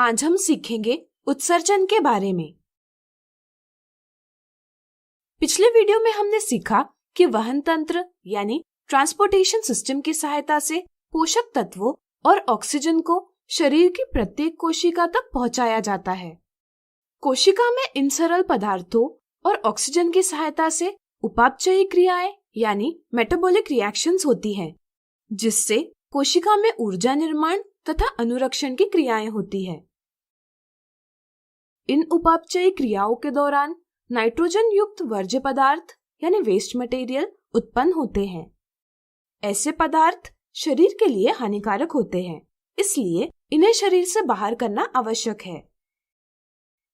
आज हम सीखेंगे उत्सर्जन के बारे में। पिछले वीडियो में हमने सीखा कि वहन तंत्र यानी ट्रांसपोर्टेशन सिस्टम की सहायता से पोषक तत्वों और ऑक्सीजन को शरीर की प्रत्येक कोशिका तक पहुंचाया जाता है। कोशिका में इन सरल पदार्थों और ऑक्सीजन की सहायता से उपापचयी क्रियाएं यानी मेटाबॉलिक रिएक्शंस होती हैं, जिससे कोशिका में ऊर्जा निर्माण तथा अनुरक्षण की क्रियाएं होती है। इन उपापचयी क्रियाओं के दौरान नाइट्रोजन युक्त वर्ज्य पदार्थ यानी वेस्ट मटेरियल उत्पन्न होते हैं। ऐसे पदार्थ शरीर के लिए हानिकारक होते हैं, इसलिए इन्हें शरीर से बाहर करना आवश्यक है।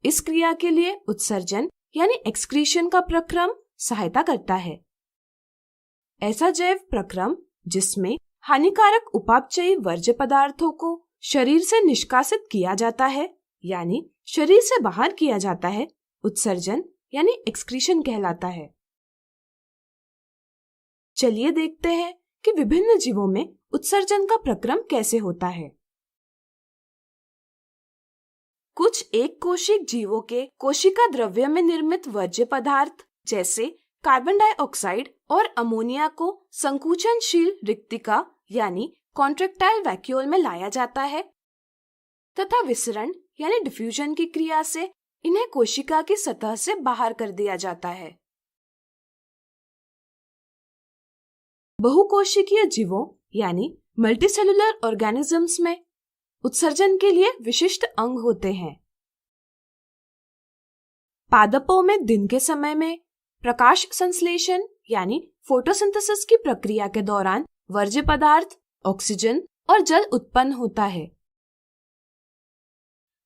इस क्रिया के लिए उत्सर्जन यानी एक्सक्रीशन का प्रक्रम सहायता करता है। ऐसा जैव प्रक्रम जिसमें हानिकारक उपापचयी वर्ज्य पदार्थों को शरीर से निष्कासित किया जाता है यानी शरीर से बाहर किया जाता है, उत्सर्जन यानी एक्सक्रीशन कहलाता है। चलिए देखते हैं कि विभिन्न जीवों में उत्सर्जन का प्रक्रम कैसे होता है। कुछ एक कोशिक जीवों के कोशिका द्रव्य में निर्मित वर्ज्य पदार्थ जैसे कार्बन डाइऑक्साइड और अमोनिया को संकुचनशील रिक्तिका यानी कॉन्ट्रैक्टाइल वैक्यूल में लाया जाता है तथा विसरण यानी डिफ्यूजन की क्रिया से इन्हें कोशिका की सतह से बाहर कर दिया जाता है। बहुकोशिकीय जीवों यानी मल्टीसेलुलर ऑर्गेनिजम्स में उत्सर्जन के लिए विशिष्ट अंग होते हैं। पादपों में दिन के समय में प्रकाश संश्लेषण यानी फोटोसिंथेसिस की प्रक्रिया के दौरान वर्ज्य पदार्थ, ऑक्सीजन और जल उत्पन्न होता है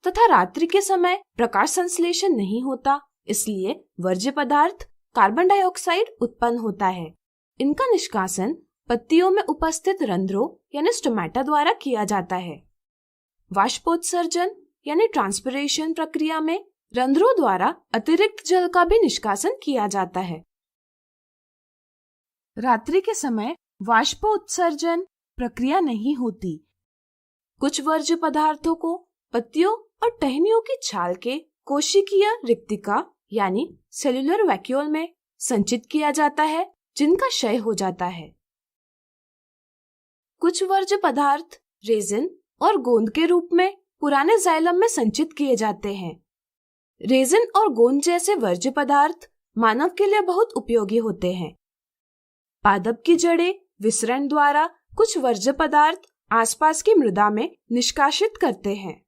तथा रात्रि के समय प्रकाश संश्लेषण नहीं होता, इसलिए वर्ज्य पदार्थ कार्बन डाइऑक्साइड उत्पन्न होता है। इनका निष्कासन पत्तियों में उपस्थित रंध्रों यानी स्टोमेटा द्वारा किया जाता है। वाष्पोत्सर्जन यानी ट्रांसपिरेशन प्रक्रिया में रंध्रों द्वारा अतिरिक्त जल का भी निष्कासन किया जाता है। रात्रि के समय वाष्पोत्सर्जन प्रक्रिया नहीं होती। कुछ वर्ज्य पदार्थों को पत्तियों और टहनियों की छाल के कोशिकीय रिक्तिका यानी सेल्यूलर वैक्यूल में संचित किया जाता है, जिनका क्षय हो जाता है। कुछ वर्ज्य पदार्थ रेजिन और गोंद के रूप में पुराने जाइलम में संचित किए जाते हैं। रेजिन और गोंद जैसे वर्ज्य पदार्थ मानव के लिए बहुत उपयोगी होते हैं। पादप की जड़ें विसरण द्वारा कुछ वर्ज्य पदार्थ आसपास की मृदा में निष्कासित करते हैं।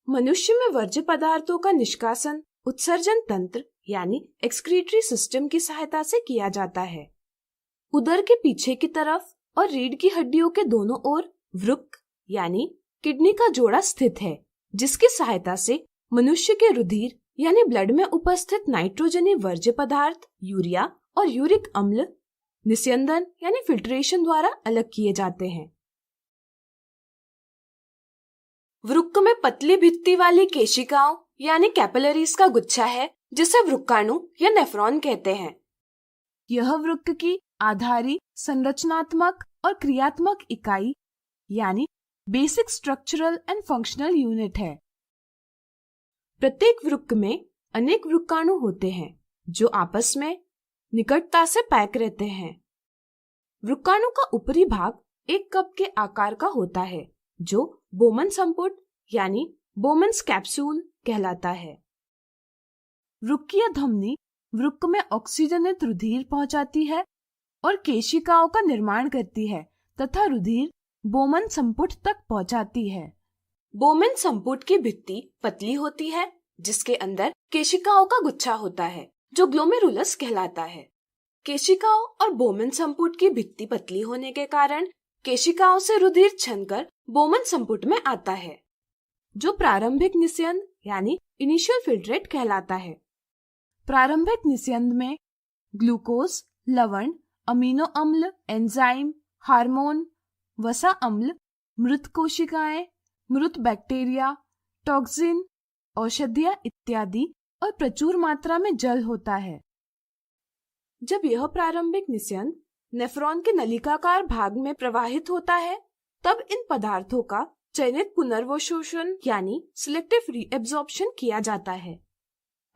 मनुष्य में वर्ज्य पदार्थों का निष्कासन उत्सर्जन तंत्र यानी एक्सक्रीटरी सिस्टम की सहायता से किया जाता है। उदर के पीछे की तरफ और रीढ़ की हड्डियों के दोनों ओर वृक्क यानी किडनी का जोड़ा स्थित है, जिसकी सहायता से मनुष्य के रुधिर यानी ब्लड में उपस्थित नाइट्रोजनी वर्ज्य पदार्थ यूरिया और यूरिक अम्ल निस्यंदन यानी फिल्ट्रेशन द्वारा अलग किए जाते हैं। वृक्क में पतली भित्ति वाली केशिकाओं यानी कैपिलरीज का गुच्छा है, जिसे वृक्काणु या नेफ्रॉन कहते हैं। यह वृक्क की आधारी संरचनात्मक और क्रियात्मक इकाई यानी basic structural and functional unit है। प्रत्येक वृक्क में अनेक वृक्काणु होते हैं जो आपस में निकटता से पैक रहते हैं। वृक्काणु का ऊपरी भाग एक कप के आकार का होता है, जो बोमन संपुट यानी बोमन्स कैप्सूल कहलाता है। वृक्कीय धमनी वृक्क में ऑक्सीजनित रुधिर पहुंचाती है और केशिकाओं का निर्माण करती है तथा रुधिर बोमन संपुट तक पहुंचाती है। बोमन संपुट की भित्ति पतली होती है, जिसके अंदर केशिकाओं का गुच्छा होता है, जो ग्लोमेरुलस कहलाता है। केशिकाओं और बोमन संपुट की भित्ति पतली होने के कारण केशिकाओं से रुधिर छनकर बोमन संपुट में आता है, जो प्रारंभिक निस्यंद यानी इनिशियल फिल्ट्रेट कहलाता है। प्रारंभिक निस्यंद में ग्लूकोज, लवण, अमीनो अम्ल, एंजाइम, हार्मोन, वसा अम्ल, मृत कोशिकाएं, मृत बैक्टीरिया, टॉक्सिन, औषधियां इत्यादि और प्रचुर मात्रा में जल होता है। जब यह प्रारंभिक निस्यंद नेफ्रॉन के नलिकाकार भाग में प्रवाहित होता है, तब इन पदार्थों का चयनित पुनर्वशोषण यानी सिलेक्टिव रीएब्जॉर्प्शन किया जाता है।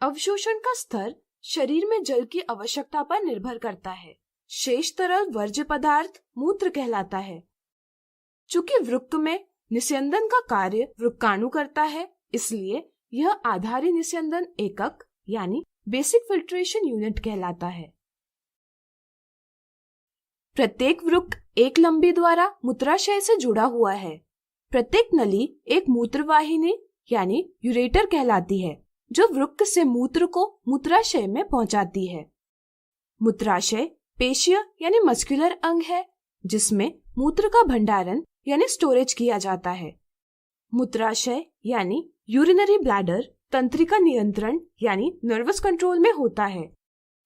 अवशोषण का स्तर शरीर में जल की आवश्यकता पर निर्भर करता है। शेष तरल वर्ज्य पदार्थ मूत्र कहलाता है। चूंकि वृक्क में निस्यंदन का कार्य वृक्काणु करता है, इसलिए यह आधारी निस्यंदन एकक यानी बेसिक फिल्ट्रेशन यूनिट कहलाता है। प्रत्येक वृक्क एक लंबी द्वारा मूत्राशय से जुड़ा हुआ है। प्रत्येक नली एक मूत्रवाहिनी यानी यूरेटर कहलाती है, जो वृक्क से मूत्र को मूत्राशय में पहुंचाती है। मूत्राशय पेशीय यानी मस्कुलर अंग है, जिसमें मूत्र का भंडारण यानी स्टोरेज किया जाता है। मूत्राशय यानी यूरिनरी ब्लैडर तंत्रिका नियंत्रण यानी नर्वस कंट्रोल में होता है,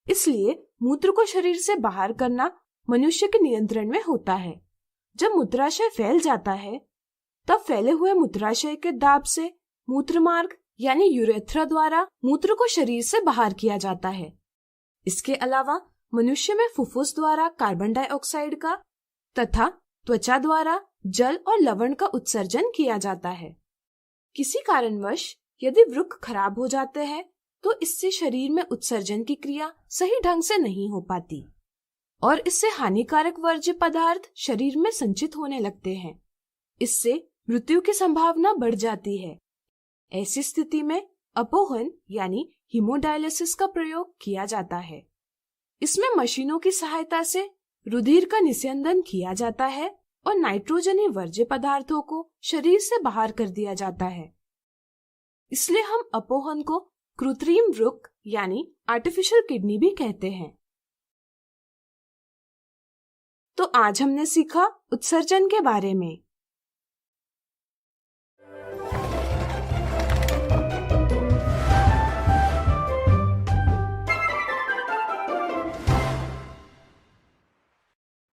इसलिए मूत्र को शरीर से बाहर करना मनुष्य के नियंत्रण में होता है। जब मूत्राशय फैल जाता है, तब फैले हुए मूत्राशय के दाब से मूत्रमार्ग यानी यूरेथ्रा द्वारा मूत्र को शरीर से बाहर किया जाता है। इसके अलावा मनुष्य में फुफ्फुस द्वारा कार्बन डाइऑक्साइड का तथा त्वचा द्वारा जल और लवण का उत्सर्जन किया जाता है। किसी कारणवश यदि वृक्क खराब हो जाते हैं, तो इससे शरीर में उत्सर्जन की क्रिया सही ढंग से नहीं हो पाती और इससे हानिकारक वर्ज्य पदार्थ शरीर में संचित होने लगते हैं। इससे मृत्यु की संभावना बढ़ जाती है। ऐसी स्थिति में अपोहन यानी हीमोडायलिसिस का प्रयोग किया जाता है। इसमें मशीनों की सहायता से रुधिर का निस्यंदन किया जाता है और नाइट्रोजनी वर्ज्य पदार्थों को शरीर से बाहर कर दिया जाता है। इसलिए हम अपोहन को कृत्रिम वृक्क यानी आर्टिफिशियल किडनी भी कहते हैं। तो आज हमने सीखा उत्सर्जन के बारे में।